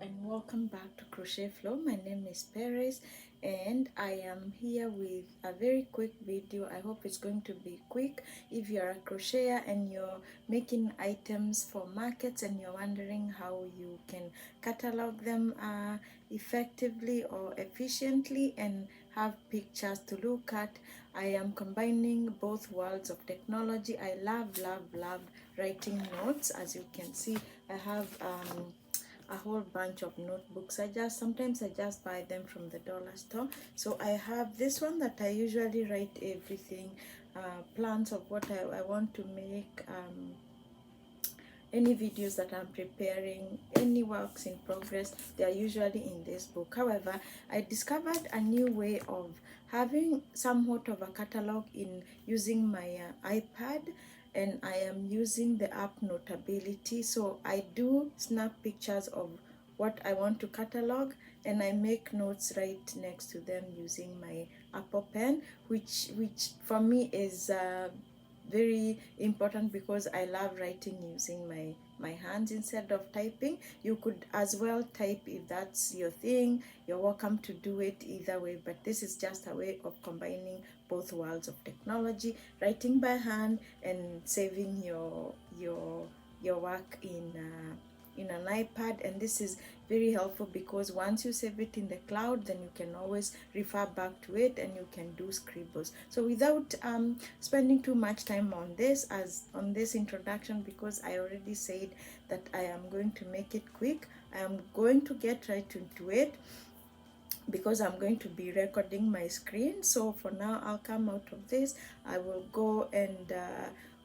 and welcome back to Crochet Flow. My name is Perez and I am here with a very quick video. I hope it's going to be quick. If you're a crocheter and you're making items for markets and you're wondering how you can catalog them effectively or efficiently and have pictures to look at, I am combining both worlds of technology. I love writing notes. As you can see, I have a whole bunch of notebooks. Sometimes I just buy them from the dollar store. So I have this one that I usually write everything, plans of what I want to make, any videos that I'm preparing, any works in progress, they are usually in this book. However, I discovered a new way of having somewhat of a catalog in using my iPad, and I am using the app Notability. So I do snap pictures of what I want to catalog and I make notes right next to them using my Apple Pen, which for me is very important because I love writing using my hands instead of typing. You could as well type if that's your thing. You're welcome to do it either way, but this is just a way of combining both worlds of technology, writing by hand and saving your work in an iPad. And this is very helpful because once you save it in the cloud, then you can always refer back to it and you can do scribbles. So without spending too much time on this introduction, because I already said that I am going to make it quick, I am going to get right into it because I'm going to be recording my screen. So for now, I'll come out of this. I will go and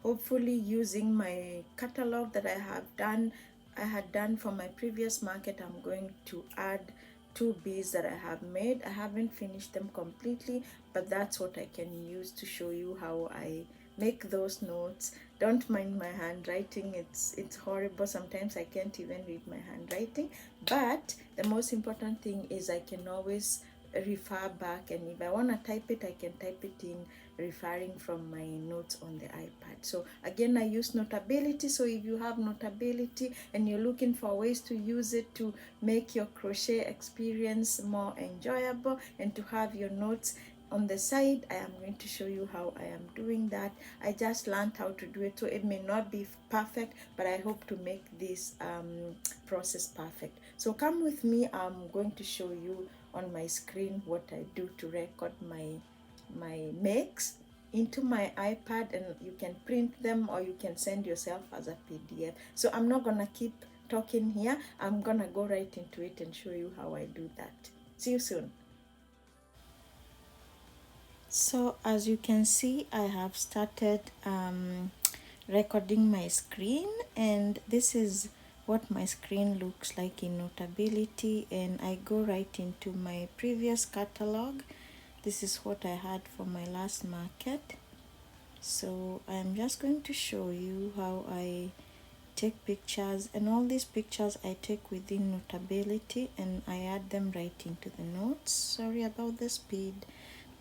hopefully using my catalog that I had done for my previous market, I'm going to add 2 bees that I have made. I haven't finished them completely, but that's what I can use to show you how I make those notes. Don't mind my handwriting, it's horrible. Sometimes I can't even read my handwriting, but the most important thing is I can always refer back, and if I want to type it, I can type it in referring from my notes on the iPad. So again, I use Notability. So if you have Notability and you're looking for ways to use it to make your crochet experience more enjoyable and to have your notes on the side, I am going to show you how I am doing that. I just learned how to do it, so it may not be perfect, but I hope to make this process perfect. So come with me. I'm going to show you on my screen what I do to record my makes into my iPad, and you can print them or you can send yourself as a PDF. So I'm not gonna keep talking here. I'm gonna go right into it and show you how I do that. See you soon. So as you can see, I have started recording my screen, and this is what my screen looks like in Notability, and I go right into my previous catalog. This is what I had for my last market. So I'm just going to show you how I take pictures, and all these pictures I take within Notability and I add them right into the notes. Sorry about the speed,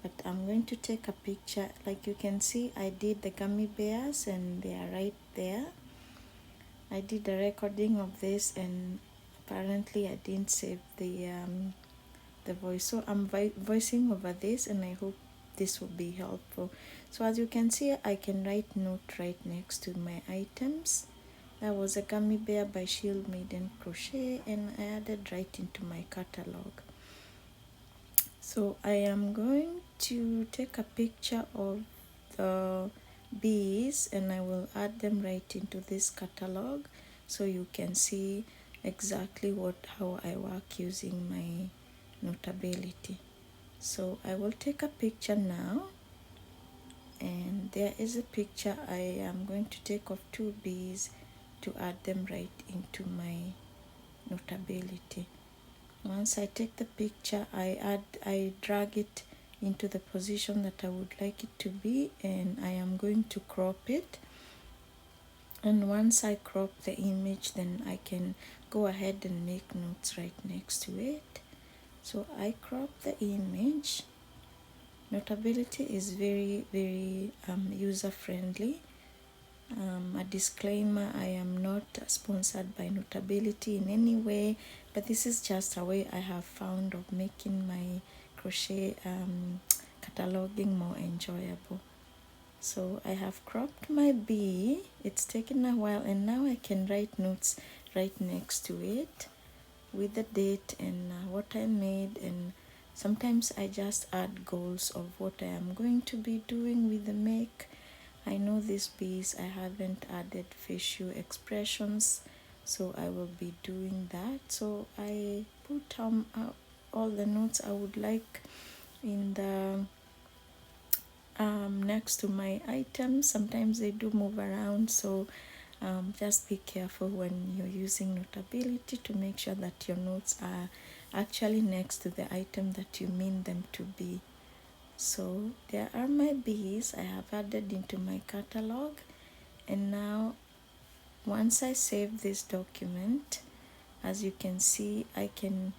but I'm going to take a picture. Like you can see, I did the gummy bears and they are right there. I did a recording of this and apparently I didn't save the voice, so I'm voicing over this, and I hope this will be helpful. So as you can see, I can write note right next to my items. That was a gummy bear by Shield Maiden Crochet, and I added right into my catalog. So I am going to take a picture of the bees and I will add them right into this catalog so you can see exactly how I work using my Notability. So I will take a picture now, and there is a picture I am going to take of 2 bees to add them right into my Notability. Once I take the picture, I drag it into the position that I would like it to be, and I am going to crop it. And once I crop the image, then I can go ahead and make notes right next to it. So I crop the image. Notability is very user friendly. A disclaimer, I am not sponsored by Notability in any way, but this is just a way I have found of making my crochet cataloging more enjoyable. So I have cropped my bee. It's taken a while, and now I can write notes right next to it with the date and what I made, and sometimes I just add goals of what I am going to be doing with the make. I know these bees I haven't added facial expressions, so I will be doing that. So I put all the notes I would like in the next to my items. Sometimes they do move around, so just be careful when you're using Notability to make sure that your notes are actually next to the item that you mean them to be. So there are my bees I have added into my catalog, and now once I save this document, as you can see, I can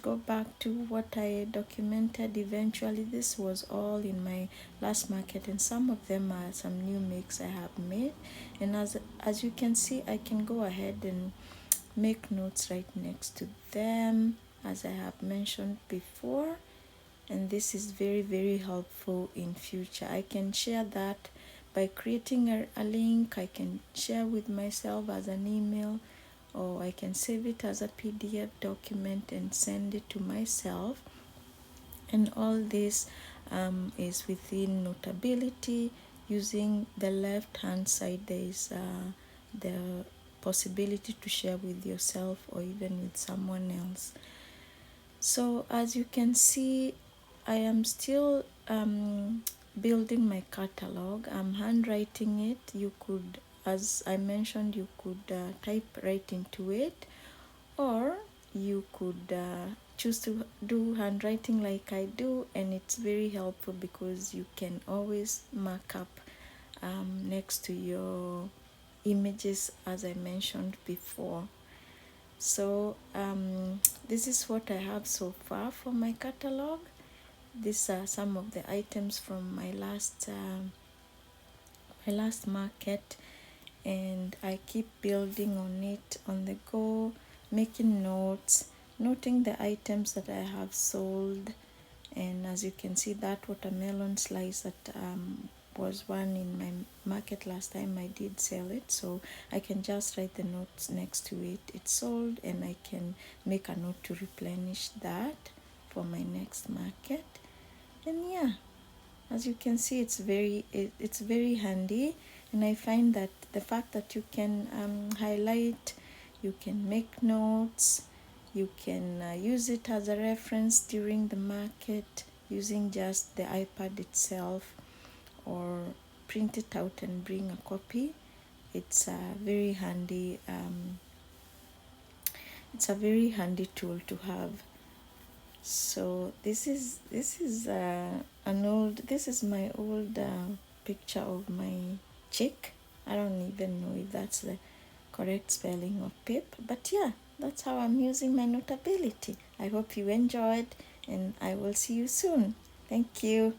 go back to what I documented eventually. This was all in my last market, and some of them are some new makes I have made, and as you can see, I can go ahead and make notes right next to them, as I have mentioned before. And this is very helpful in future. I can share that by creating a link. I can share with myself as an email, or I can save it as a PDF document and send it to myself. And all this is within Notability. Using the left hand side, there is the possibility to share with yourself or even with someone else. So as you can see, I am still building my catalog. I'm handwriting it. You could, as I mentioned, you could type right into it, or you could choose to do handwriting like I do, and it's very helpful because you can always mark up next to your images, as I mentioned before. So this is what I have so far for my catalog. These are some of the items from my last market, and I keep building on it on the go, making notes, noting the items that I have sold. And as you can see, that watermelon slice that was one in my market last time, I did sell it, so I can just write the notes next to it. It's sold, and I can make a note to replenish that for my next market. And yeah, as you can see, it's very handy, and I find that the fact that you can highlight, you can make notes, you can use it as a reference during the market using just the iPad itself, or print it out and bring a copy. It's a very handy tool to have. So this is my old picture of my chick. I don't even know if that's the correct spelling of Pip, but yeah, that's how I'm using my Notability. I hope you enjoyed, and I will see you soon. Thank you.